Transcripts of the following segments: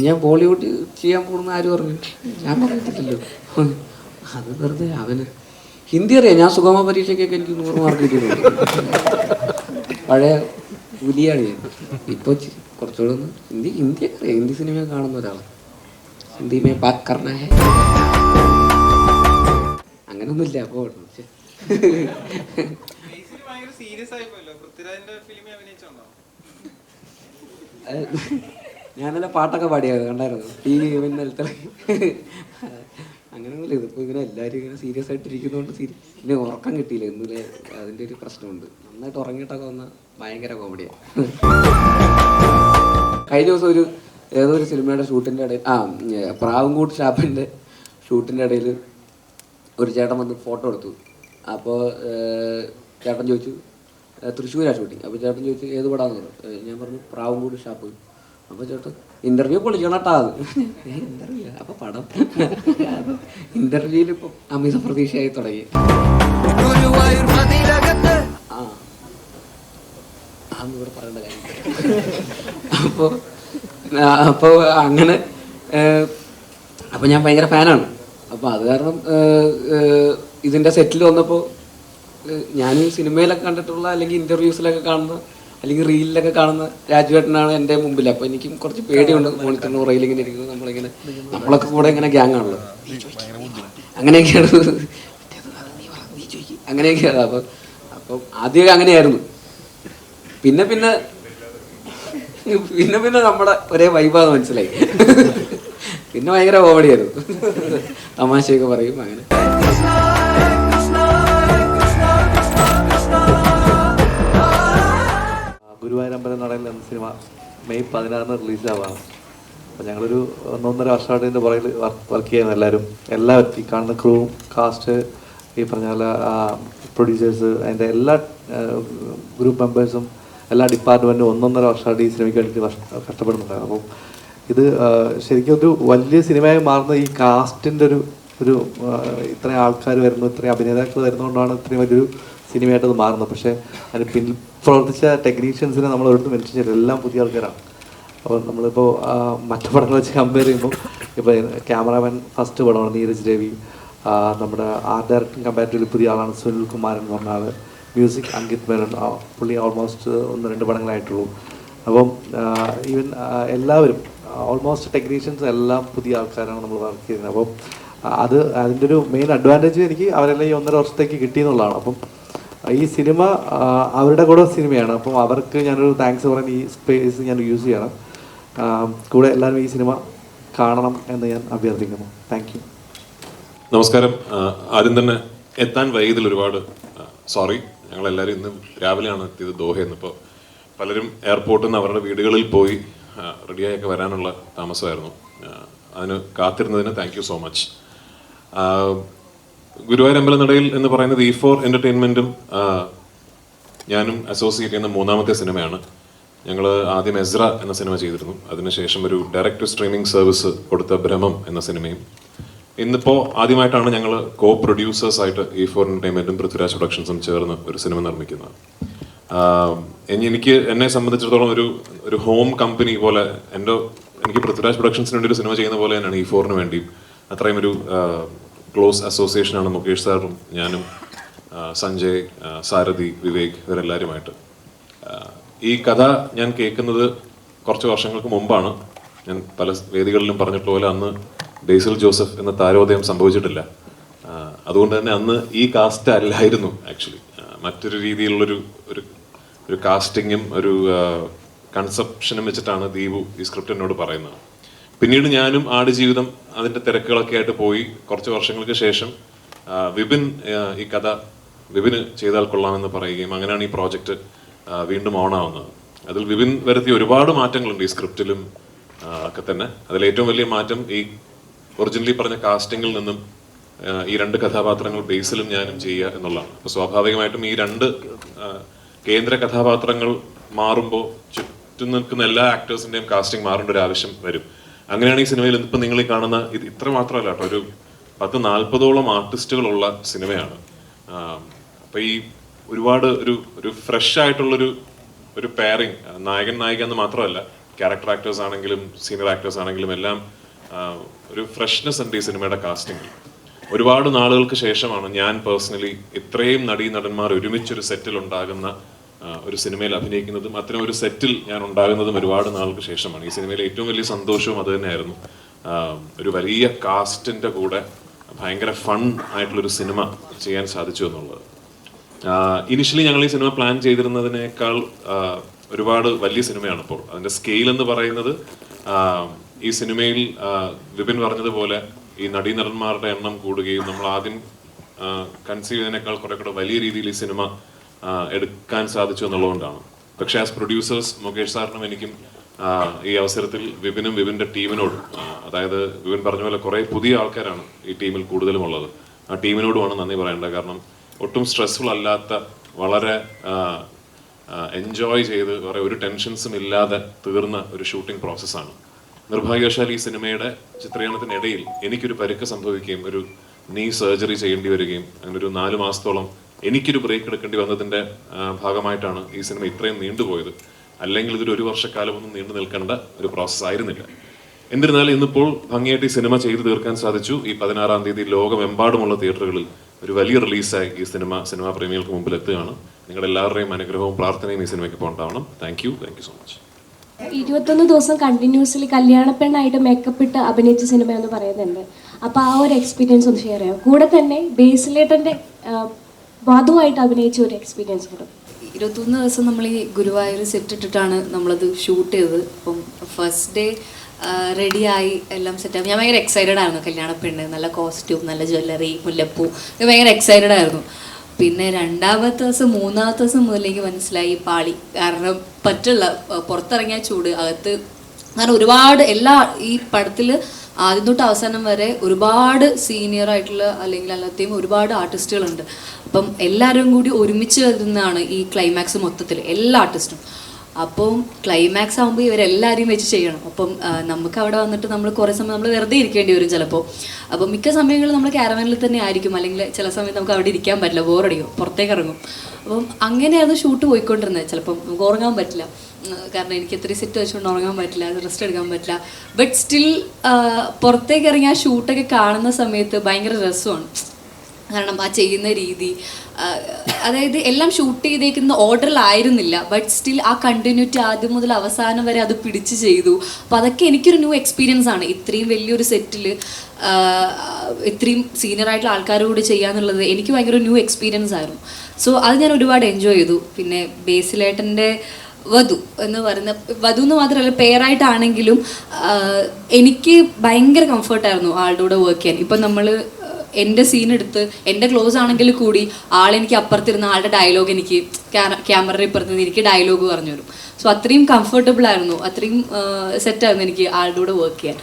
ഞാൻ ബോളിവുഡ് ചെയ്യാൻ പോകുന്ന ആര് പറഞ്ഞു? ഞാൻ പറഞ്ഞിട്ടില്ലല്ലോ. അത് വെറുതെ അവന് ഹിന്ദി അറിയാം. ഞാൻ സുഗമ പരീക്ഷയ്ക്കൊക്കെ എനിക്ക് 100 മാർക്ക് കിട്ടിയിട്ടുണ്ട്. പഴയ പുലിയാണ് ഞാൻ. ഇപ്പോൾ കുറച്ചുകൂടെ ഒന്ന് ഹിന്ദിയൊക്കെ അറിയാം. ഹിന്ദി സിനിമ കാണുന്ന ഒരാളാണ്. ഹിന്ദി മേ ബാത് കർണ ഹൈ അങ്ങനൊന്നുമില്ല. അപ്പോൾ ഞാനല്ല പാട്ടൊക്കെ പാടിയത് കണ്ടായിരുന്നു. ഈ ഇന്നലത്തെ അങ്ങനെയൊന്നുമില്ല. ഇതിപ്പോൾ ഇങ്ങനെ എല്ലാവരും ഇങ്ങനെ സീരിയസ് ആയിട്ടിരിക്കുന്നതുകൊണ്ട് പിന്നെ ഉറക്കം കിട്ടിയില്ല ഇന്നലെ. അതിൻ്റെ ഒരു പ്രശ്നമുണ്ട്. നന്നായിട്ട് ഉറങ്ങിയിട്ടൊക്കെ വന്നാൽ ഭയങ്കര കോമഡിയാണ്. കഴിഞ്ഞ ദിവസം ഏതോ ഒരു സിനിമയുടെ ഷൂട്ടിൻ്റെ ഇടയിൽ പ്രാവൻകൂട്ട് ഷാപ്പിൻ്റെ ഷൂട്ടിൻ്റെ ഇടയിൽ ഒരു ചേട്ടൻ വന്ന് ഫോട്ടോ എടുത്തു. അപ്പോൾ ചേട്ടൻ ചോദിച്ചു തൃശ്ശൂരാണ് ഷൂട്ടിങ്. അപ്പോൾ ചേട്ടൻ ചോദിച്ചു ഏത് പടാന്ന് പറഞ്ഞു. ഞാൻ പറഞ്ഞു പ്രാവൻകൂട്ട് ഷാപ്പ്. അപ്പോൾ ചേട്ടൻ ഇന്റർവ്യൂ പൊളിക്കണം കേട്ടാ. അത് ഇന്റർവ്യൂ അപ്പോൾ പടം ഇന്റർവ്യൂവിൽ ഇപ്പം അമിത പ്രതീക്ഷയായി തുടങ്ങി. അതൊന്നും ഇവിടെ പറയേണ്ട കാര്യം. അപ്പോൾ അങ്ങനെ അപ്പോൾ ഞാൻ ഭയങ്കര ഫാനാണ്. അപ്പോൾ അത് കാരണം ഇതിൻ്റെ സെറ്റിൽ വന്നപ്പോൾ ഞാൻ സിനിമയിലൊക്കെ കണ്ടിട്ടുള്ള അല്ലെങ്കിൽ ഇൻ്റർവ്യൂസിലൊക്കെ കാണുന്ന അല്ലെങ്കിൽ റീലിലൊക്കെ കാണുന്ന രാജുവേട്ടനാണ് എൻ്റെ മുമ്പിൽ. അപ്പോൾ എനിക്കും കുറച്ച് പേടിയുണ്ട്. മോണിറ്ററിന് പുറകിൽ ഇങ്ങനെ ഇരിക്കുന്നത് നമ്മളൊക്കെ കൂടെ ഇങ്ങനെ ഗ്യാങ് ആണല്ലോ. അങ്ങനെയൊക്കെയാണ് അങ്ങനെയൊക്കെയാണ്. അപ്പം ആദ്യമൊക്കെ അങ്ങനെയായിരുന്നു. പിന്നെ നമ്മുടെ ഒരേ വൈബാന്ന് മനസ്സിലായി. പിന്നെ ഭയങ്കര കോമഡിയായിരുന്നു. തമാശയൊക്കെ പറയും. അങ്ങനെ ഗുരുവായൂർ അമ്പലനടയിൽ എന്ന സിനിമ മെയ് 16 റിലീസാവാണ്. അപ്പോൾ ഞങ്ങളൊരു 1.5 വർഷമായിട്ട് ഇതിൻ്റെ പുറകിൽ വർക്ക് ചെയ്യുന്ന എല്ലാവരും ഈ കാണുന്ന ക്രൂവും കാസ്റ്റ്, ഈ പറഞ്ഞ പോലെ പ്രൊഡ്യൂസേഴ്സ്, അതിൻ്റെ എല്ലാ ഗ്രൂപ്പ് മെമ്പേഴ്സും എല്ലാ ഡിപ്പാർട്ട്മെൻറ്റും 1.5 വർഷമായിട്ട് ഈ സിനിമയ്ക്ക് വേണ്ടിയിട്ട് കഷ്ടപ്പെടുന്നുണ്ട്. അപ്പം ഇത് ശരിക്കും ഒരു വലിയ സിനിമയായി മാറുന്ന ഈ കാസ്റ്റിൻ്റെ ഒരു ഇത്രയും ആൾക്കാർ വരുന്നു, ഇത്രയും അഭിനേതാക്കൾ വരുന്നതുകൊണ്ടാണ് ഇത്രയും വലിയൊരു സിനിമയായിട്ട് അത് മാറുന്നത്. പക്ഷേ അതിന് പിന്നിൽ പ്രവർത്തിച്ച ടെക്നീഷ്യൻസിനെ നമ്മൾ ഒരിടത്തും മെൻഷൻ ചെയ്തില്ല. എല്ലാം പുതിയ ആൾക്കാരാണ്. അപ്പോൾ നമ്മളിപ്പോൾ മറ്റു പടങ്ങൾ വെച്ച് കമ്പയർ ചെയ്യുമ്പോൾ ഇപ്പോൾ ക്യാമറാമാൻ ഫസ്റ്റ് പടമാണ് നീരജ് രവി. നമ്മുടെ ആർട്ട് ഡയറക്ടറിങ് കമ്പാരിറ്റീവ്ലി പുതിയ ആളാണ് സുനിൽ കുമാരൻ എന്ന് പറഞ്ഞ ആൾ. മ്യൂസിക് അങ്കിത് മേനോൻ, പുള്ളി ഓൾമോസ്റ്റ് 1-2 പടങ്ങളായിട്ടുള്ളൂ. അപ്പം ഈവൻ എല്ലാവരും ഓൾമോസ്റ്റ് ടെക്നീഷ്യൻസ് എല്ലാം പുതിയ ആൾക്കാരാണ് നമ്മൾ വർക്ക് ചെയ്യുന്നത്. അപ്പം അതിൻ്റെ ഒരു മെയിൻ അഡ്വാൻറ്റേജ് എനിക്ക് അവരെല്ലാം ഈ 1.5 വർഷത്തേക്ക് കിട്ടിയെന്നുള്ളതാണ്. അപ്പം ഈ സിനിമ അവരുടെ കൂടെ സിനിമയാണ്. അപ്പം അവർക്ക് ഞാനൊരു താങ്ക്സ് പറയാൻ ഈ സ്പേസ് ഞാൻ യൂസ് ചെയ്യണം. കൂടെ എല്ലാവരും ഈ സിനിമ കാണണം എന്ന് ഞാൻ അഭ്യർത്ഥിക്കുന്നു. Thank you. നമസ്കാരം. ആദ്യം തന്നെ എത്താൻ വൈകിയതിൽ ഒരുപാട് സോറി. ഞങ്ങളെല്ലാവരും ഇന്ന് രാവിലെയാണ് എത്തിയത് ദോഹയിൽ നിന്ന്. ഇപ്പോൾ പലരും എയർപോർട്ടിൽ നിന്ന് അവരുടെ വീടുകളിൽ പോയി റെഡിയായൊക്കെ വരാനുള്ള താമസമായിരുന്നു. അതിന് കാത്തിരുന്നതിന് thank you so much. Guruvayur അമ്പലനടയിൽ എന്ന് പറയുന്നത് E4 എൻ്റർടൈൻമെൻറ്റും ഞാനും അസോസിയേറ്റ് ചെയ്യുന്ന 3ാമത്തെ സിനിമയാണ്. ഞങ്ങൾ ആദ്യം എസ്ര എന്ന സിനിമ ചെയ്തിരുന്നു. അതിനുശേഷം ഒരു ഡയറക്റ്റ് ടു സ്ട്രീമിംഗ് സർവീസ് കൊടുത്ത ഭ്രമം എന്ന സിനിമയും. ഇന്നിപ്പോൾ ആദ്യമായിട്ടാണ് ഞങ്ങൾ കോ പ്രൊഡ്യൂസേഴ്സായിട്ട് E4 എൻ്റർടൈൻമെൻറ്റും പൃഥ്വിരാജ് പ്രൊഡക്ഷൻസും ചേർന്ന് ഒരു സിനിമ നിർമ്മിക്കുന്നത്. എന്നെ സംബന്ധിച്ചിടത്തോളം ഒരു ഹോം കമ്പനി പോലെ എനിക്ക് പൃഥ്വിരാജ് പ്രൊഡക്ഷൻസിന് വേണ്ടി ഒരു സിനിമ ചെയ്യുന്ന പോലെ തന്നെയാണ് E4 വേണ്ടിയും. അത്രയും ഒരു ക്ലോസ് അസോസിയേഷനാണ് മുകേഷ് സാറും ഞാനും, സഞ്ജയ്, സാരഥി, വിവേക്, ഇവരെല്ലാവരുമായിട്ട്. ഈ കഥ ഞാൻ കേൾക്കുന്നത് കുറച്ച് വർഷങ്ങൾക്ക് മുമ്പാണ്. ഞാൻ പല വേദികളിലും പറഞ്ഞിട്ടുള്ള പോലെ അന്ന് ബേസിൽ ജോസഫ് എന്ന താരോദയം സംഭവിച്ചിട്ടില്ല. അതുകൊണ്ട് തന്നെ അന്ന് ഈ കാസ്റ്റ് അല്ലായിരുന്നു ആക്ച്വലി. മറ്റൊരു രീതിയിലുള്ളൊരു ഒരു കാസ്റ്റിങ്ങും ഒരു കൺസെപ്ഷനും വെച്ചിട്ടാണ് ദീപു ഈ സ്ക്രിപ്റ്റ് എന്നോട് പറയുന്നത്. പിന്നീട് ഞാനും ആടുജീവിതം അതിൻ്റെ തിരക്കുകളൊക്കെ ആയിട്ട് പോയി. കുറച്ച് വർഷങ്ങൾക്ക് ശേഷം ഈ കഥ വിപിന് ചെയ്താൽ കൊള്ളാമെന്ന് പറയുകയും അങ്ങനെയാണ് ഈ പ്രോജക്റ്റ് വീണ്ടും ഓണാവുന്നത്. അതിൽ വിപിൻ വരുത്തിയ ഒരുപാട് മാറ്റങ്ങളുണ്ട് ഈ സ്ക്രിപ്റ്റിലും ഒക്കെ തന്നെ. അതിലേറ്റവും വലിയ മാറ്റം ഈ ഒറിജിനലി പറഞ്ഞ കാസ്റ്റിങ്ങിൽ നിന്നും ഈ 2 കഥാപാത്രങ്ങൾ ബേസിലും ഞാനും ചെയ്യുക എന്നുള്ളതാണ്. അപ്പോൾ സ്വാഭാവികമായിട്ടും ഈ 2 കേന്ദ്ര കഥാപാത്രങ്ങൾ മാറുമ്പോൾ ചുറ്റും നിൽക്കുന്ന എല്ലാ ആക്ടേഴ്സിൻ്റെയും കാസ്റ്റിംഗ് മാറേണ്ട ഒരു ആവശ്യം വരും. അങ്ങനെയാണ് ഈ സിനിമയിൽ ഇപ്പം നിങ്ങൾ ഈ കാണുന്ന ഇത് ഇത്ര മാത്രമല്ല കേട്ടോ, ഒരു 10-40ഓളം ആർട്ടിസ്റ്റുകളുള്ള സിനിമയാണ്. അപ്പം ഈ ഒരുപാട് ഒരു ഫ്രഷ് ആയിട്ടുള്ളൊരു പെയറിങ്, നായകൻ നായിക എന്ന് മാത്രമല്ല ക്യാരക്ടർ ആക്ടേഴ്സ് ആണെങ്കിലും സീനിയർ ആക്ടേഴ്സ് ആണെങ്കിലും എല്ലാം ഒരു ഫ്രഷ്നെസ് ഉണ്ട് ഈ സിനിമയുടെ കാസ്റ്റിംഗിൽ. ഒരുപാട് നാളുകൾക്ക് ശേഷമാണ് ഞാൻ പേഴ്സണലി ഇത്രയും നടന്മാർ ഒരുമിച്ചൊരു സെറ്റിൽ ഉണ്ടാകുന്ന ഒരു സിനിമയിൽ അഭിനയിക്കുന്നതും അത്തരം ഒരു സെറ്റിൽ ഞാൻ ഉണ്ടാകുന്നതും ഒരുപാട് നാൾക്ക് ശേഷമാണ്. ഈ സിനിമയിലെ ഏറ്റവും വലിയ സന്തോഷവും അത് തന്നെയായിരുന്നു. ഒരു വലിയ കാസ്റ്റിൻ്റെ കൂടെ ഭയങ്കര ഫൺ ആയിട്ടുള്ളൊരു സിനിമ ചെയ്യാൻ സാധിച്ചു എന്നുള്ളത്. ഇനിഷ്യലി ഞങ്ങൾ ഈ സിനിമ പ്ലാൻ ചെയ്തിരുന്നതിനേക്കാൾ ഒരുപാട് വലിയ സിനിമയാണ് ഇപ്പോൾ. അതിൻ്റെ സ്കെയിൽ എന്ന് പറയുന്നത് ഈ സിനിമയിൽ വിപിൻ പറഞ്ഞതുപോലെ ഈ നടന്മാരുടെ എണ്ണം കൂടുകയും നമ്മൾ ആദ്യം കൺസീവ് ചെയ്തതിനേക്കാൾ കുറെ കൂടെ വലിയ രീതിയിൽ ഈ സിനിമ എടുക്കാൻ സാധിച്ചു എന്നുള്ളതുകൊണ്ടാണ്. പക്ഷേ ആസ് പ്രൊഡ്യൂസേഴ്സ് മുകേഷ് സാറിനും എനിക്കും ഈ അവസരത്തിൽ വിപിൻ്റെ ടീമിനോടും, അതായത് വിപിൻ പറഞ്ഞ പോലെ കുറേ പുതിയ ആൾക്കാരാണ് ഈ ടീമിൽ കൂടുതലും ഉള്ളത്, ആ ടീമിനോടുമാണ് നന്ദി പറയേണ്ടത്. കാരണം ഒട്ടും സ്ട്രെസ്ഫുൾ അല്ലാത്ത, വളരെ എൻജോയ് ചെയ്ത് ഒരു ടെൻഷൻസും ഇല്ലാതെ തീർന്ന ഒരു ഷൂട്ടിംഗ് പ്രോസസ്സാണ്. നിർഭാഗ്യവശാൽ ഈ സിനിമയുടെ ചിത്രീകരണത്തിനിടയിൽ എനിക്കൊരു പരിക്ക് സംഭവിക്കുകയും ഒരു നീ സർജറി ചെയ്യേണ്ടി വരികയും അങ്ങനെ ഒരു 4 മാസത്തോളം എനിക്കൊരു ബ്രേക്ക് എടുക്കേണ്ടി വന്നതിൻ്റെ ഭാഗമായിട്ടാണ് ഈ സിനിമ ഇത്രയും നീണ്ടുപോയത്. അല്ലെങ്കിൽ ഇതൊരു 1 വർഷക്കാലമൊന്നും നീണ്ടു നിൽക്കേണ്ട ഒരു പ്രോസസ്സ് ആയിരുന്നില്ല. എന്നിരുന്നാലും ഇന്നിപ്പോൾ ഭംഗിയായിട്ട് ഈ സിനിമ ചെയ്തു തീർക്കാൻ സാധിച്ചു. ഈ 16-ാം തീയതി ലോകമെമ്പാടുമുള്ള തിയേറ്ററുകളിൽ ഒരു വലിയ റിലീസായി ഈ സിനിമാ പ്രേമികൾക്ക് മുമ്പിൽ എത്തുകയാണ്. നിങ്ങളുടെ എല്ലാവരുടെയും അനുഗ്രഹവും പ്രാർത്ഥനയും ഈ സിനിമയ്ക്ക് ഉണ്ടാവണം. Thank you so much. 21 ദിവസം കണ്ടിന്യൂസ്ലി കല്യാണപ്പെണ്ണായിട്ട് മേക്കപ്പ് ഇട്ട് അഭിനയിച്ച സിനിമ എന്ന് പറയുന്നുണ്ട്. അപ്പോൾ ആ ഒരു എക്സ്പീരിയൻസ് ഒന്ന് ഷെയർ ചെയ്യാം. കൂടെ തന്നെ ബേസിലേട്ടൻ്റെ വധുവായിട്ട് അഭിനയിച്ച ഒരു എക്സ്പീരിയൻസ് കൂടെ. 21 ദിവസം നമ്മൾ ഈ ഗുരുവായൂർ സെറ്റ് ഇട്ടിട്ടാണ് നമ്മളത് ഷൂട്ട് ചെയ്തത്. അപ്പം ഫസ്റ്റ് ഡേ റെഡിയായി എല്ലാം സെറ്റായി. ഞാൻ ഭയങ്കര എക്സൈറ്റഡ് ആയിരുന്നു. കല്യാണപ്പെണ്ണ്, നല്ല കോസ്റ്റ്യൂം, നല്ല ജ്വല്ലറി, മുല്ലപ്പൂ, ഭയങ്കര എക്സൈറ്റഡ് ആയിരുന്നു. പിന്നെ 2-ാമത്തെ ദിവസം 3-ാമത്തെ ദിവസം മുതലേക്ക് മനസ്സിലായി പാളി. കാരണം പറ്റില്ല, പുറത്തിറങ്ങിയ ചൂട്, അകത്ത് കാരണം ഒരുപാട് ഈ പടത്തിൽ ആദ്യം തൊട്ട് അവസാനം വരെ ഒരുപാട് സീനിയർ ആയിട്ടുള്ള അല്ലെങ്കിൽ അല്ലാതെയും ഒരുപാട് ആർട്ടിസ്റ്റുകളുണ്ട്. അപ്പം എല്ലാവരും കൂടി ഒരുമിച്ച് വരുന്നതാണ് ഈ ക്ലൈമാക്സ് മൊത്തത്തിൽ, എല്ലാ ആർട്ടിസ്റ്റും. അപ്പം ക്ലൈമാക്സ് ആകുമ്പോൾ ഇവരെല്ലാവരെയും വെച്ച് ചെയ്യണം. അപ്പം നമുക്ക് അവിടെ വന്നിട്ട് നമ്മൾ കുറേ സമയം നമ്മൾ വെറുതെ ഇരിക്കേണ്ടി വരും ചിലപ്പോൾ. അപ്പം മിക്ക സമയങ്ങളിൽ നമ്മൾ ക്യാരവാനിൽ തന്നെ ആയിരിക്കും, അല്ലെങ്കിൽ ചില സമയത്ത് നമുക്ക് അവിടെ ഇരിക്കാൻ പറ്റില്ല, ബോറടിക്കും, പുറത്തേക്ക് ഇറങ്ങും. അപ്പം അങ്ങനെയാണ് ഷൂട്ട് പോയിക്കൊണ്ടിരുന്നത്. ചിലപ്പം നമുക്ക് ഉറങ്ങാൻ പറ്റില്ല, കാരണം എനിക്ക് എത്ര സെറ്റ് വെച്ചുകൊണ്ട് ഉറങ്ങാൻ പറ്റില്ല, റെസ്റ്റ് എടുക്കാൻ പറ്റില്ല. ബട്ട് സ്റ്റിൽ പുറത്തേക്ക് ഇറങ്ങി ആ ഷൂട്ടൊക്കെ കാണുന്ന സമയത്ത് ഭയങ്കര രസമാണ്. കാരണം ആ ചെയ്യുന്ന രീതി, അതായത് എല്ലാം ഷൂട്ട് ചെയ്തേക്കുന്ന ഓർഡറിലായിരുന്നില്ല, ബട്ട് സ്റ്റിൽ ആ കണ്ടിന്യൂറ്റി ആദ്യം മുതൽ അവസാനം വരെ അത് പിടിച്ച് ചെയ്തു. അപ്പോൾ അതൊക്കെ എനിക്കൊരു ന്യൂ എക്സ്പീരിയൻസ് ആണ്. ഇത്രയും വലിയൊരു സെറ്റിൽ ഇത്രയും സീനിയർ ആയിട്ടുള്ള ആൾക്കാരോട് കൂടി ചെയ്യാന്നുള്ളത് എനിക്ക് ഭയങ്കര ന്യൂ എക്സ്പീരിയൻസ് ആയിരുന്നു. സോ അത് ഞാൻ ഒരുപാട് എൻജോയ് ചെയ്തു. പിന്നെ ബേസിലേട്ടൻ്റെ വധു എന്ന് പറയുന്ന, വധു എന്ന് മാത്രമല്ല പേരായിട്ടാണെങ്കിലും എനിക്ക് ഭയങ്കര കംഫർട്ടായിരുന്നു ആളുടെ കൂടെ വർക്ക് ചെയ്യാൻ. ഇപ്പം നമ്മൾ എൻ്റെ സീനെടുത്ത് എൻ്റെ ക്ലോസ് ആണെങ്കിൽ കൂടി ആളെനിക്ക് അപ്പുറത്തിരുന്ന ആളുടെ ഡയലോഗ് എനിക്ക് ക്യാമറയുടെ ഇപ്പുറത്ത് എനിക്ക് ഡയലോഗ് പറഞ്ഞു തരും. സോ അത്രയും കംഫർട്ടബിൾ ആയിരുന്നു, അത്രയും സെറ്റായിരുന്നു എനിക്ക് ആളുടെ കൂടെ വർക്ക് ചെയ്യാൻ.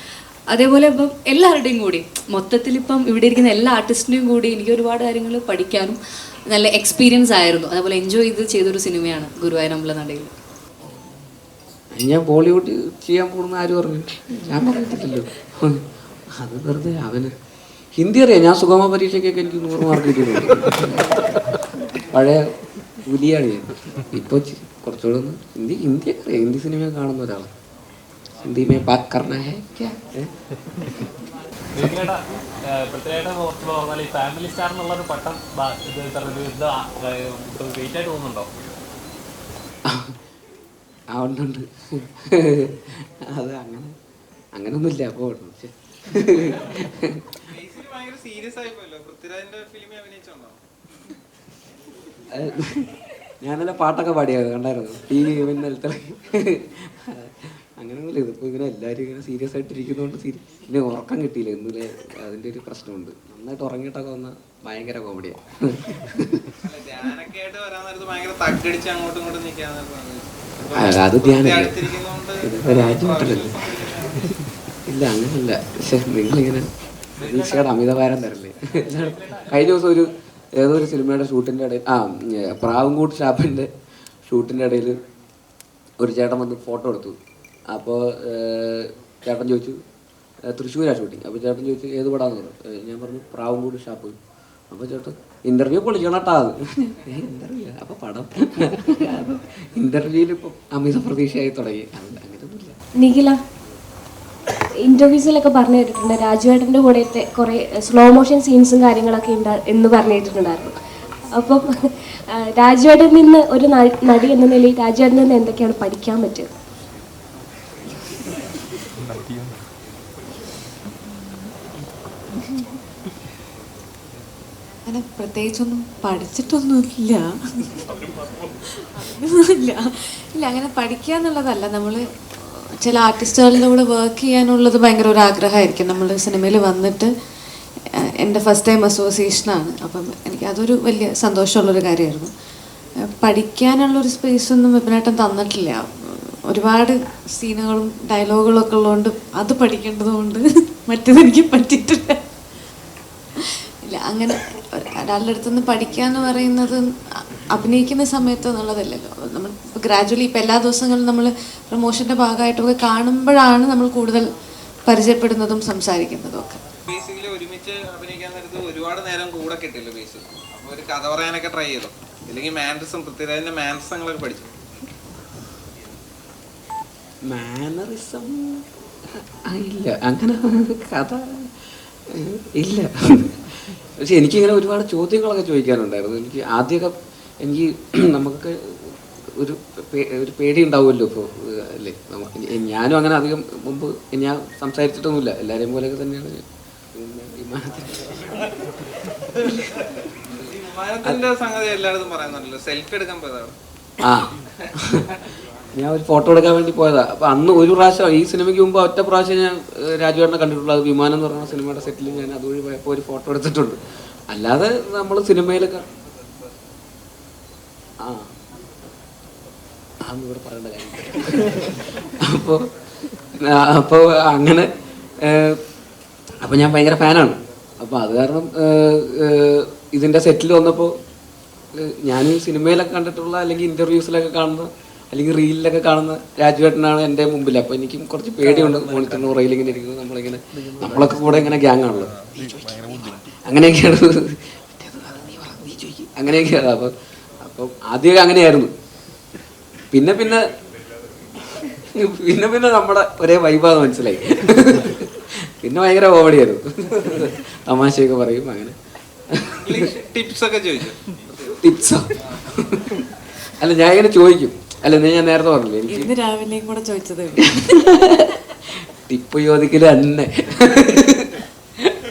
അതേപോലെ ഇപ്പം എല്ലാവരുടെയും കൂടി മൊത്തത്തിൽ ഇപ്പം ഇവിടെ ഇരിക്കുന്ന എല്ലാ ആർട്ടിസ്റ്റിൻ്റെയും കൂടി എനിക്ക് ഒരുപാട് കാര്യങ്ങൾ പഠിക്കാനും നല്ല എക്സ്പീരിയൻസ് ആയിരുന്നു. അതേപോലെ എൻജോയ് ചെയ്തൊരു സിനിമയാണ് ഗുരുവായൂർ അമ്പലനടയിൽ. ഞാൻ ബോളിവുഡ് ചെയ്യാൻ പോകുന്ന ആരും പറഞ്ഞു? ഞാൻ പറഞ്ഞിട്ടില്ലല്ലോ. അത് വെറുതെ അവന് ഹിന്ദി അറിയാം. ഞാൻ സുഗമ പരീക്ഷയ്ക്കൊക്കെ എനിക്ക് 100 മാർക്ക് കിട്ടിയിട്ടുണ്ട്. പഴയ പുലിയാണ് ഞാൻ. ഇപ്പോൾ കുറച്ചുകൂടെ ഒന്ന് ഹിന്ദി അറിയാം. ഹിന്ദി സിനിമ കാണുന്ന ഒരാളാണ്. ഹിന്ദി മേ ബാത് കർണ ഹൈ ക്യാ? ഫാമിലി സ്റ്റാർ എന്നുള്ളൊരു പട്ടം വെയിറ്റ് ആയിട്ട് തോന്നുന്നുണ്ടോ? ആ ഉണ്ട്. അത് അങ്ങനൊന്നുമില്ല. അപ്പോൾ ഞാനല്ല പാട്ടൊക്കെ പാടിയത് കണ്ടായിരുന്നു. ഇന്നലത്തെ അങ്ങനെയൊന്നുമില്ല. ഇതിപ്പോൾ ഇങ്ങനെ എല്ലാവരും ഇങ്ങനെ സീരിയസ് ആയിട്ടിരിക്കുന്നതുകൊണ്ട് പിന്നെ ഉറക്കം കിട്ടിയില്ല. ഇന്നലെ അതിൻ്റെ ഒരു പ്രശ്നമുണ്ട്. നന്നായിട്ട് ഉറങ്ങിയിട്ടൊക്കെ വന്ന ഭയങ്കര കോമഡിയാണ്. അത് ധ്യാനല്ലേ, ഇതിപ്പോൾ രാജ്യമായിട്ടല്ലേ. ഇല്ല അങ്ങനെയല്ല. പക്ഷെ നിങ്ങളിങ്ങനെ പ്രതീക്ഷയുടെ അമിതഭാരം തരല്ലേ. കഴിഞ്ഞ ദിവസം ഏതോ ഒരു സിനിമയുടെ ഷൂട്ടിൻ്റെ ഇടയിൽ പ്രാവുംകൂട്ട് ഷാപ്പിൻ്റെ ഷൂട്ടിൻ്റെ ഇടയിൽ ഒരു ചേട്ടൻ വന്ന് ഫോട്ടോ എടുത്തു. അപ്പോൾ ചേട്ടൻ ചോദിച്ചു തൃശ്ശൂരാണ് ഷൂട്ടിങ്. അപ്പോൾ ചേട്ടൻ ചോദിച്ചു ഏത് പടാന്ന് പറഞ്ഞു. ഞാൻ പറഞ്ഞു പ്രാവുംകൂട്ട് ഷാപ്പ്. അപ്പോൾ ചേട്ടൻ ഇൻ്റർവ്യൂ പൊളിക്കണട്ടാ. അത് ഇൻ്റർവ്യൂ അപ്പോൾ പടം ഇൻ്റർവ്യൂവിൽ ഇപ്പം അമിത പ്രതീക്ഷയായി തുടങ്ങി. അങ്ങനെയൊന്നുമില്ല. നിഖില ഇന്റർവ്യൂസിലൊക്കെ പറഞ്ഞു കേട്ടിട്ടുണ്ട് രാജുവേട്ടൻ്റെ കൂടെത്തെ കുറേ സ്ലോ മോഷൻ സീൻസും കാര്യങ്ങളൊക്കെ ഉണ്ട് എന്ന് പറഞ്ഞു കേട്ടിട്ടുണ്ടായിരുന്നു. അപ്പം രാജുവേട്ടനിൽ നിന്ന് ഒരു നടി എന്ന നിലയിൽ രാജുവേട്ടനിൽ നിന്ന് എന്തൊക്കെയാണ് പഠിക്കാൻ പറ്റുക? അങ്ങനെ പ്രത്യേകിച്ചൊന്നും പഠിച്ചിട്ടൊന്നുമില്ല. ഇല്ല അങ്ങനെ പഠിക്കുക എന്നുള്ളതല്ല. നമ്മൾ ചില ആർട്ടിസ്റ്റുകളുടെ കൂടെ വർക്ക് ചെയ്യാനുള്ളത് ഭയങ്കര ഒരു ആഗ്രഹമായിരിക്കും. നമ്മൾ സിനിമയിൽ വന്നിട്ട് എൻ്റെ ഫസ്റ്റ് ടൈം അസോസിയേഷനാണ്. അപ്പം എനിക്ക് അതൊരു വലിയ സന്തോഷമുള്ളൊരു കാര്യമായിരുന്നു. പഠിക്കാനുള്ളൊരു സ്പേസൊന്നും വിപിനേട്ടൻ തന്നിട്ടില്ല. ഒരുപാട് സീനുകളും ഡയലോഗുകളും ഒക്കെ ഉള്ളതുകൊണ്ട് അത് പഠിക്കേണ്ടതുകൊണ്ട് മറ്റേതെനിക്ക് പറ്റിയിട്ടില്ല. ഇല്ല അങ്ങനെ ഒരാളുടെ അടുത്തുനിന്ന് പഠിക്കുക എന്ന് പറയുന്നത് അഭിനയിക്കുന്ന സമയത്ത് എന്നുള്ളതല്ലല്ലോ. നമ്മൾ ഇപ്പോൾ ഗ്രാജുവലി ഇപ്പോൾ എല്ലാ ദിവസങ്ങളും നമ്മൾ പ്രൊമോഷൻ്റെ ഭാഗമായിട്ടൊക്കെ കാണുമ്പോഴാണ് നമ്മൾ കൂടുതൽ പരിചയപ്പെടുന്നതും സംസാരിക്കുന്നതും ഒക്കെ. ബേസിക്കലി ഒരുമിച്ച് അഭിനയിക്കാൻ നേരത്ത് ഒരുപാട് നേരം കൂടെ കിട്ടില്ല ബേസ്. അപ്പോൾ ഒരു കഥ പറയാനൊക്കെ ട്രൈ ചെയ്തു. ഇല്ലെങ്കിൽ മാനറിസം പൃഥ്വിരാജിന്റെ മാനറിസങ്ങളൊക്കെ പഠിച്ചു. മാനറിസം ഇല്ല, അങ്ങനെ കഥ ഇല്ല. പക്ഷെ എനിക്കിങ്ങനെ ഒരുപാട് ചോദ്യങ്ങളൊക്കെ ചോദിക്കാനുണ്ടായിരുന്നു. എനിക്ക് ആദ്യമൊക്കെ എനിക്ക് നമുക്കൊക്കെ ഒരു പേടി ഉണ്ടാവുമല്ലോ ഇപ്പോൾ അല്ലേ. ഞാനും അങ്ങനെ അധികം മുമ്പ് ഞാൻ സംസാരിച്ചിട്ടൊന്നുമില്ല, എല്ലാവരെയും പോലെയൊക്കെ തന്നെയാണ്. വിമാനത്തിന്റെ സംഗതി എല്ലായിടത്തും പറയുന്നുണ്ടല്ലോ, സെൽഫി എടുക്കാൻ പോയതാണ്. ആ ഞാൻ ഒരു ഫോട്ടോ എടുക്കാൻ വേണ്ടി പോയതാ. അപ്പൊ അന്ന് ഒരു പ്രാവശ്യം ഈ സിനിമയ്ക്ക് മുമ്പ് ഒറ്റ പ്രാവശ്യം ഞാൻ രാജുവേട്ടനെ കണ്ടിട്ടുള്ളൂ. അത് വിമാനം എന്ന് പറയുന്ന സിനിമയുടെ സെറ്റിൽ ഞാൻ അതുവഴി പോയപ്പോൾ ഒരു ഫോട്ടോ എടുത്തിട്ടുണ്ട്. അല്ലാതെ നമ്മൾ സിനിമയിലൊക്കെ അതൊന്നും ഇവിടെ പറയേണ്ട കാര്യം. അപ്പോൾ അങ്ങനെ അപ്പോൾ ഞാൻ ഭയങ്കര ഫാനാണ്. അപ്പോൾ അത് കാരണം ഇതിൻ്റെ സെറ്റിൽ വന്നപ്പോൾ ഞാൻ സിനിമയിലൊക്കെ കണ്ടിട്ടുള്ള അല്ലെങ്കിൽ ഇൻ്റർവ്യൂസിലൊക്കെ കാണുന്ന അല്ലെങ്കിൽ റീലിലൊക്കെ കാണുന്ന രാജുവേട്ടനാണ് എൻ്റെ മുമ്പിൽ. അപ്പോൾ എനിക്കും കുറച്ച് പേടിയുണ്ട്. മോണിറ്ററിന് പുറകിൽ ഇങ്ങനെ ഇരിക്കുന്നത്, നമ്മളൊക്കെ കൂടെ ഇങ്ങനെ ഗ്യാങ് ആണല്ലോ, അങ്ങനെയൊക്കെയാണ് അങ്ങനെയൊക്കെയാണ്. അപ്പം ആദ്യമൊക്കെ അങ്ങനെയായിരുന്നു. പിന്നെ പിന്നെ പിന്നെ പിന്നെ നമ്മുടെ ഒരേ വൈബാന്ന് മനസ്സിലായി. പിന്നെ ഭയങ്കര കോമഡിയായിരുന്നു, തമാശയൊക്കെ പറയും. അങ്ങനെ ടിപ്സ് ഒക്കെ ചോദിച്ചു. ടിപ്സോ? അല്ല ഞാൻ ഇങ്ങനെ ചോദിക്കും. അല്ല ഞാൻ നേരത്തെ പറഞ്ഞില്ലേ എനിക്ക് രാവിലെയും കൂടെ ചോദിച്ചത് ടിപ്പ് ചോദിക്കല് തന്നെ,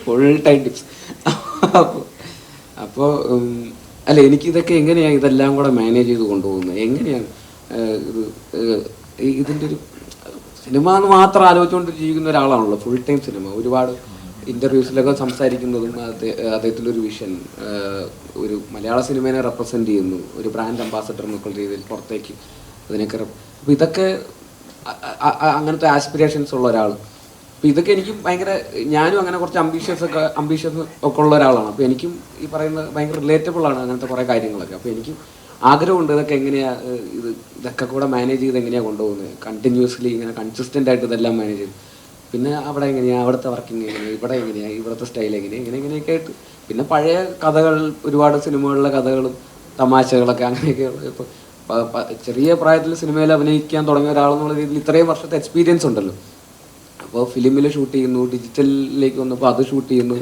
ഫുൾ ടൈം ടിപ്സ്. അപ്പോൾ അല്ല എനിക്കിതൊക്കെ എങ്ങനെയാണ് ഇതെല്ലാം കൂടെ മാനേജ് ചെയ്ത് കൊണ്ടുപോകുന്നത്, എങ്ങനെയാണ് ഇതിൻ്റെ ഒരു സിനിമ എന്ന് മാത്രം ആലോചിച്ചുകൊണ്ട് ജീവിക്കുന്ന ഒരാളാണല്ലോ. ഫുൾ ടൈം സിനിമ, ഒരുപാട് ഇൻ്റർവ്യൂസിലൊക്കെ സംസാരിക്കുന്നതും അദ്ദേഹത്തിൻ്റെ ഒരു വിഷൻ, ഒരു മലയാള സിനിമയെ റെപ്രസെൻ്റ് ചെയ്യുന്നു, ഒരു ബ്രാൻഡ് അംബാസഡർ എന്നൊക്കെ രീതിയിൽ പുറത്തേക്ക് അതിനൊക്കെ. അപ്പോൾ ഇതൊക്കെ അങ്ങനത്തെ ആസ്പിറേഷൻസ് ഉള്ള ഒരാൾ. അപ്പോൾ ഇതൊക്കെ എനിക്കും ഭയങ്കര, ഞാനും അങ്ങനെ കുറച്ച് അംബീഷ്യസ് ഒക്കെ ഉള്ള ഒരാളാണ്. അപ്പോൾ എനിക്കും ഈ പറയുന്ന ഭയങ്കര റിലേറ്റബിൾ ആണ് അങ്ങനത്തെ കുറേ കാര്യങ്ങളൊക്കെ. അപ്പോൾ എനിക്കും ആഗ്രഹമുണ്ട് ഇതൊക്കെ എങ്ങനെയാണ് ഇതൊക്കെ കൂടെ മാനേജ് ചെയ്ത് എങ്ങനെയാണ് കൊണ്ടുപോകുന്നത്, കണ്ടിന്യൂസ്ലി ഇങ്ങനെ കൺസിസ്റ്റൻ്റ് ആയിട്ട് ഇതെല്ലാം മാനേജ് ചെയ്ത്. പിന്നെ അവിടെ എങ്ങനെയാണ്, അവിടുത്തെ വർക്കിംഗ് എങ്ങനെയാണ്, ഇവിടെ എങ്ങനെയാണ്, ഇവിടുത്തെ സ്റ്റൈൽ എങ്ങനെയാണ്, ഇങ്ങനെയൊക്കെ ആയിട്ട്. പിന്നെ പഴയ കഥകൾ, ഒരുപാട് സിനിമകളിലെ കഥകളും തമാശകളൊക്കെ അങ്ങനെയൊക്കെയുള്ള. ഇപ്പോൾ ചെറിയ പ്രായത്തിൽ സിനിമയിൽ അഭിനയിക്കാൻ തുടങ്ങിയ ഒരാളെന്നുള്ള രീതിയിൽ ഇത്രയും വർഷത്തെ എക്സ്പീരിയൻസ് ഉണ്ടല്ലോ. അപ്പോൾ ഫിലിമിൽ ഷൂട്ട് ചെയ്യുന്നു, ഡിജിറ്റലിലേക്ക് വന്നപ്പോൾ അത് ഷൂട്ട് ചെയ്യുന്നു,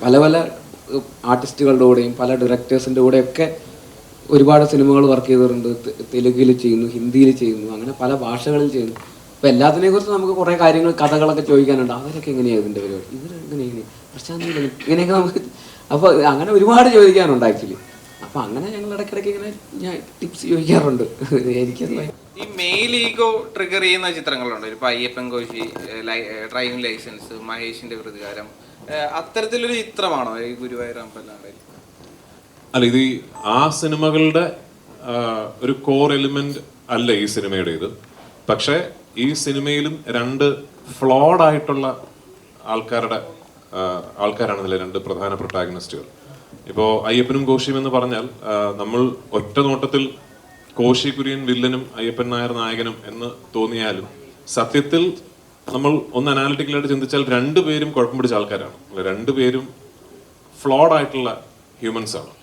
പല പല ആർട്ടിസ്റ്റുകളുടെ കൂടെയും പല ഡയറക്ടേഴ്സിൻ്റെ കൂടെയൊക്കെ ഒരുപാട് സിനിമകൾ വർക്ക് ചെയ്തിട്ടുണ്ട്. തെലുങ്കിൽ ചെയ്യുന്നു, ഹിന്ദിയിൽ ചെയ്യുന്നു, അങ്ങനെ പല ഭാഷകളിൽ ചെയ്യുന്നു. അപ്പോൾ എല്ലാത്തിനെ കുറിച്ച് നമുക്ക് കുറേ കാര്യങ്ങൾ, കഥകളൊക്കെ ചോദിക്കാനുണ്ട്. അവരൊക്കെ എങ്ങനെയാണ് ഇതിൻ്റെ പരിപാടി, ഇവരെങ്ങനെ പ്രശാന്തി ഇങ്ങനെയൊക്കെ നമുക്ക്. അപ്പോൾ അങ്ങനെ ഒരുപാട് ചോദിക്കാനുണ്ട് ആക്ച്വലി. അപ്പോൾ അങ്ങനെ ഞങ്ങൾ ഇടയ്ക്കിടയ്ക്ക് ഇങ്ങനെ ഞാൻ ടിപ്സ് ചോദിക്കാറുണ്ട്. എനിക്കത് ഈ മെയിൽ ഈഗോ ട്രിഗർ ചെയ്യുന്ന ചിത്രങ്ങളുണ്ട്. ഇപ്പോൾ അയ്യപ്പൻ കോശി, ഡ്രൈവിംഗ് ലൈസൻസ്, മഹേഷിന്റെ പ്രതികാരം, അത്തരത്തിലൊരു ചിത്രമാണോ ഈ ഗുരുവായൂർ അമ്പലം? അല്ല, ഇത് ആ സിനിമകളുടെ ഒരു കോർ എലിമെന്റ് അല്ല ഈ സിനിമയുടേത്. പക്ഷേ ഈ സിനിമയിലും രണ്ട് ഫ്ലോഡ് ആയിട്ടുള്ള ആൾക്കാരാണ് ഇതിലെ രണ്ട് പ്രധാന പ്രൊട്ടാഗണിസ്റ്റുകൾ. ഇപ്പോൾ അയ്യപ്പനും കോശിയും എന്ന് പറഞ്ഞാൽ നമ്മൾ ഒറ്റ നോട്ടത്തിൽ കോശി കുര്യൻ വില്ലനും അയ്യപ്പൻ നായർ നായകനും എന്ന് തോന്നിയാലും സത്യത്തിൽ നമ്മൾ ഒന്ന് അനാലിറ്റിക്കലായിട്ട് ചിന്തിച്ചാൽ രണ്ടുപേരും കുഴപ്പം പിടിച്ച ആൾക്കാരാണ്. രണ്ടുപേരും ഫ്ലോഡ് ആയിട്ടുള്ള ഹ്യൂമൻസ് ആണ്.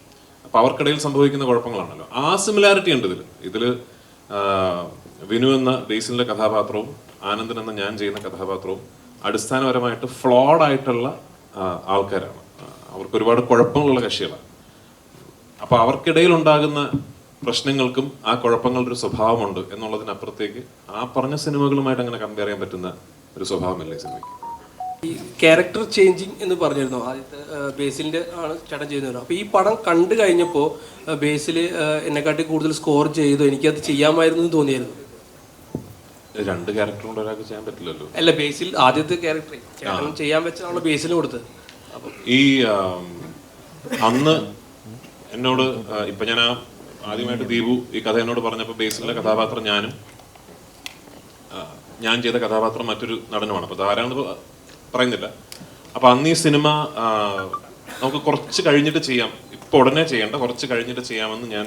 അപ്പൊ അവർക്കിടയിൽ സംഭവിക്കുന്ന കുഴപ്പങ്ങളാണല്ലോ. ആ സിമിലാരിറ്റി ഉണ്ട് ഇതിൽ. വിനു എന്ന ബേസിലിന്റെ കഥാപാത്രവും ആനന്ദൻ എന്ന ഞാൻ ചെയ്യുന്ന കഥാപാത്രവും അടിസ്ഥാനപരമായിട്ട് ഫ്ലോഡ് ആയിട്ടുള്ള ആൾക്കാരാണ്. അവർക്ക് ഒരുപാട് കുഴപ്പങ്ങളുള്ള കക്ഷികളാണ്. അപ്പോൾ അവർക്കിടയിൽ ഉണ്ടാകുന്ന പ്രശ്നങ്ങൾക്കും ആ കുഴപ്പങ്ങളുടെ ഒരു സ്വഭാവമുണ്ട് എന്നുള്ളതിനപ്പുറത്തേക്ക് ആ പറഞ്ഞ സിനിമകളുമായിട്ട് അങ്ങനെ കമ്പയർ ചെയ്യാൻ പറ്റുന്ന ഒരു സ്വഭാവമല്ല ഈ സിനിമയ്ക്ക്. ഈ ക്യാരക്ടർ ചേഞ്ചിങ് എന്ന് പറഞ്ഞിരുന്നു, ആദ്യത്തെ ബേസിലിൻ്റെ ആണ് ചേട്ടൻ ചെയ്യുന്നത്. അപ്പോൾ ഈ പടം കണ്ടു കഴിഞ്ഞപ്പോൾ ബേസിൽ എന്നെക്കാട്ടി കൂടുതൽ സ്കോർ ചെയ്തു, എനിക്കത് ചെയ്യാമായിരുന്നു എന്ന് തോന്നിയായിരുന്നു. രണ്ട് ക്യാരക്ടർ കൊണ്ട് ഒരാൾക്ക് ചെയ്യാൻ പറ്റില്ലല്ലോ. അല്ല, ബേസിൽ ആദ്യത്തെ ക്യാരക്ടർ ചേട്ടൻ ചെയ്യാൻ വെച്ചാണ് ബേസിന് കൊടുത്തത്. ഈ അന്ന് എന്നോട് ഇപ്പൊ ഞാൻ ആദ്യമായിട്ട് ദീപു ഈ കഥ എന്നോട് പറഞ്ഞപ്പോൾ ബേസിലെ കഥാപാത്രം ഞാനും ഞാൻ ചെയ്ത കഥാപാത്രം മറ്റൊരു നടനുമാണ്. അപ്പൊ ആരാണെന്ന് പറയുന്നില്ല. അപ്പൊ അന്ന് ഈ സിനിമ നമുക്ക് കുറച്ച് കഴിഞ്ഞിട്ട് ചെയ്യാം, ഇപ്പൊ ഉടനെ ചെയ്യേണ്ട, കുറച്ച് കഴിഞ്ഞിട്ട് ചെയ്യാമെന്ന് ഞാൻ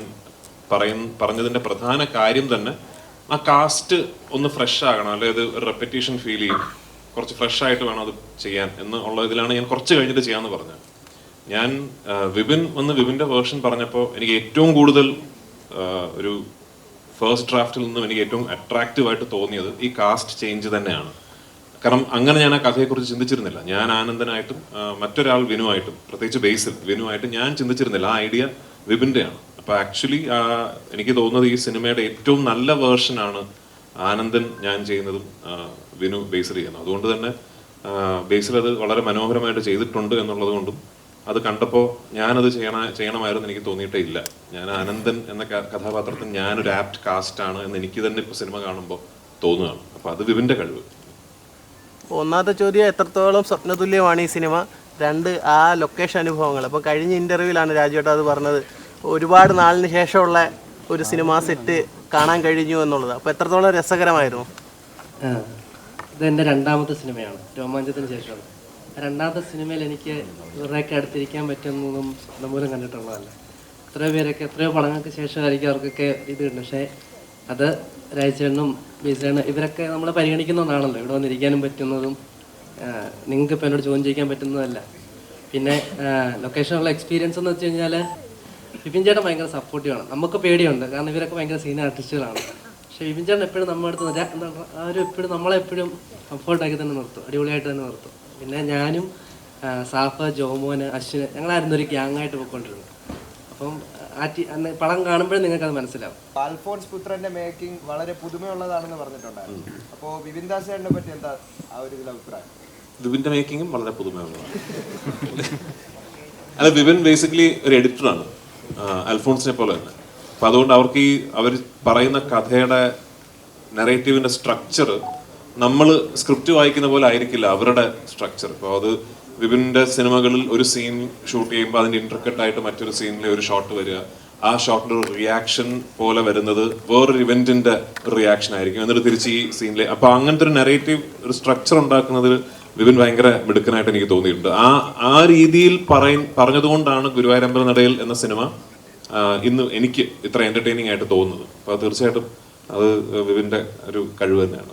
പറഞ്ഞതിന്റെ പ്രധാന കാര്യം തന്നെ ആ കാസ്റ്റ് ഒന്ന് ഫ്രഷ് ആകണം, അല്ലെങ്കിൽ ഒരു റെപ്പറ്റീഷൻ ഫീൽ ചെയ്യും, കുറച്ച് ഫ്രഷ് ആയിട്ട് വേണം അത് ചെയ്യാൻ എന്നുള്ള ഇതിലാണ് ഞാൻ കുറച്ച് കഴിഞ്ഞിട്ട് ചെയ്യാമെന്ന് പറഞ്ഞത്. ഞാൻ വിപിന്റെ വേർഷൻ പറഞ്ഞപ്പോൾ എനിക്ക് ഏറ്റവും കൂടുതൽ ഒരു ഫസ്റ്റ് ഡ്രാഫ്റ്റിൽ നിന്നും എനിക്ക് ഏറ്റവും അട്രാക്റ്റീവായിട്ട് തോന്നിയത് ഈ കാസ്റ്റ് ചേഞ്ച് തന്നെയാണ്. കാരണം അങ്ങനെ ഞാൻ ആ കഥയെക്കുറിച്ച് ചിന്തിച്ചിരുന്നില്ല. ഞാൻ ആനന്ദനായിട്ടും മറ്റൊരാൾ വിനുവായിട്ടും, പ്രത്യേകിച്ച് ബേസിൽ വിനുവായിട്ടും ഞാൻ ചിന്തിച്ചിരുന്നില്ല. ആ ഐഡിയ വിപിൻ്റെയാണ്. അപ്പോൾ ആക്ച്വലി എനിക്ക് തോന്നുന്നത് ഈ സിനിമയുടെ ഏറ്റവും നല്ല വേർഷനാണ് ആനന്ദൻ ഞാൻ ചെയ്യുന്നതും വിനു ബേസിൽ ചെയ്യുന്നത്. അതുകൊണ്ട് തന്നെ ബേസിൽ അത് വളരെ മനോഹരമായിട്ട് ചെയ്തിട്ടുണ്ട് എന്നുള്ളത് കൊണ്ടും അത് കണ്ടപ്പോൾ ഞാനത് ചെയ്യണമായിരുന്നു എനിക്ക് തോന്നിയിട്ടേ ഇല്ല. ഞാൻ ആനന്ദൻ എന്ന കഥാപാത്രത്തിന് ഞാനൊരു ആപ്റ്റ് കാസ്റ്റാണ് എന്ന് എനിക്ക് തന്നെ ഇപ്പോൾ സിനിമ കാണുമ്പോൾ തോന്നുകയാണ്. അപ്പോൾ അത് വിപിൻ്റെ കഴിവ്. ഒന്നാമത്തെ ചോദ്യം, എത്രത്തോളം സ്വപ്നതുല്യമാണ് ഈ സിനിമ? രണ്ട്, ആ ലൊക്കേഷൻ അനുഭവങ്ങൾ. അപ്പോൾ കഴിഞ്ഞ ഇൻ്റർവ്യൂവിലാണ് രാജുവേട്ടൻ അത് പറഞ്ഞത്, ഒരുപാട് നാളിന് ശേഷമുള്ള ഒരു സിനിമ സെറ്റ് കാണാൻ കഴിഞ്ഞു എന്നുള്ളത്. അപ്പോൾ എത്രത്തോളം രസകരമായിരുന്നു? ഇതെൻ്റെ രണ്ടാമത്തെ സിനിമയാണ്, രോമാഞ്ചത്തിന് ശേഷമാണ്. രണ്ടാമത്തെ സിനിമയിൽ എനിക്ക് ഇവരുടെയൊക്കെ അടുത്തിരിക്കാൻ പറ്റുന്നതും മൂലം കണ്ടിട്ടുള്ളതല്ല. എത്രയോ പേരൊക്കെ എത്രയോ പടങ്ങൾക്ക് ശേഷമായിരിക്കും അവർക്കൊക്കെ ഇത് കിട്ടും. പക്ഷേ അത് രാജേണ്ണനും ബേസിലാണ് ഇവരൊക്കെ നമ്മളെ പരിഗണിക്കുന്നതാണല്ലോ, ഇവിടെ വന്നിരിക്കാനും പറ്റുന്നതും നിങ്ങൾക്ക് ഇപ്പോൾ എന്നോട് ചോദ്യം ചോദിക്കാൻ പറ്റുന്നതല്ല. പിന്നെ ലൊക്കേഷനുള്ള എക്സ്പീരിയൻസ് എന്ന് വെച്ച് കഴിഞ്ഞാൽ വിപിൻ ചേട്ടൻ ഭയങ്കര സപ്പോർട്ടീവാണ്. നമുക്ക് പേടിയുണ്ട്, കാരണം ഇവരൊക്കെ ഭയങ്കര സീനിയർ ആർട്ടിസ്റ്റുകളാണ്. പക്ഷേ വിപിൻ ചേട്ടൻ എപ്പോഴും നമ്മുടെ അടുത്ത് എപ്പോഴും നമ്മളെപ്പോഴും കംഫർട്ടാക്കി തന്നെ നിർത്തും, അടിപൊളിയായിട്ട് തന്നെ നിർത്തും. പിന്നെ ഞാനും സാഫ്, ജോമോന്, അശ്വിന് ഞങ്ങളായിരുന്നു ഒരു ഗ്യാങ്ങായിട്ട് പോയിക്കൊണ്ടിരുന്നത്. അപ്പം പടം കാണുമ്പോഴും നിങ്ങൾക്ക് അത് മനസ്സിലാവും. അൽഫോൺസ് പുത്രന്റെ മേക്കിംഗ് വളരെ പുതുമയുള്ളതാണെന്ന് പറഞ്ഞിട്ടുണ്ടായിരുന്നു. അപ്പോൾ വിപിൻ ദാസിനെ പറ്റി എന്താ ആ ഒരു ഇതിൽ അഭിപ്രായം? വിപിന്റെ മേക്കിങ്ങും വളരെ പുതുമയുള്ളതാണ്. അല്ല, വിപിൻ ബേസിക്കലി ഒരു എഡിറ്ററാണ്, അൽഫോൺസിനെ പോലെ തന്നെ. അപ്പം അതുകൊണ്ട് അവർക്ക് ഈ അവർ പറയുന്ന കഥയുടെ നെറേറ്റീവിന്റെ സ്ട്രക്ചർ നമ്മൾ സ്ക്രിപ്റ്റ് വായിക്കുന്ന പോലെ ആയിരിക്കില്ല അവരുടെ സ്ട്രക്ചർ. ഇപ്പോൾ അത് വിപിൻ്റെ സിനിമകളിൽ ഒരു സീൻ ഷൂട്ട് ചെയ്യുമ്പോൾ അതിൻ്റെ ഇൻട്രിക്കറ്റ് ആയിട്ട് മറ്റൊരു സീനിലെ ഒരു ഷോട്ട് വരിക, ആ ഷോട്ടിൻ്റെ ഒരു റിയാക്ഷൻ പോലെ വരുന്നത് വേറൊരു ഇവന്റിന്റെ റിയാക്ഷൻ ആയിരിക്കും, എന്നിട്ട് തിരിച്ച് ഈ സീനിലെ. അപ്പോൾ അങ്ങനത്തെ ഒരു നെറേറ്റീവ് ഒരു സ്ട്രക്ചർ ഉണ്ടാക്കുന്നതിൽ വിപിൻ ഭയങ്കര മിടുക്കനായിട്ട് എനിക്ക് തോന്നിയിട്ടുണ്ട്. ആ രീതിയിൽ പറഞ്ഞതുകൊണ്ടാണ് ഗുരുവായൂരമ്പല നടയിൽ എന്ന സിനിമ ഇന്ന് എനിക്ക് ഇത്ര എന്റർടൈനിങ് ആയിട്ട് തോന്നുന്നത്. അപ്പോൾ തീർച്ചയായിട്ടും അത് വിപിൻ്റെ ഒരു കഴിവ് തന്നെയാണ്.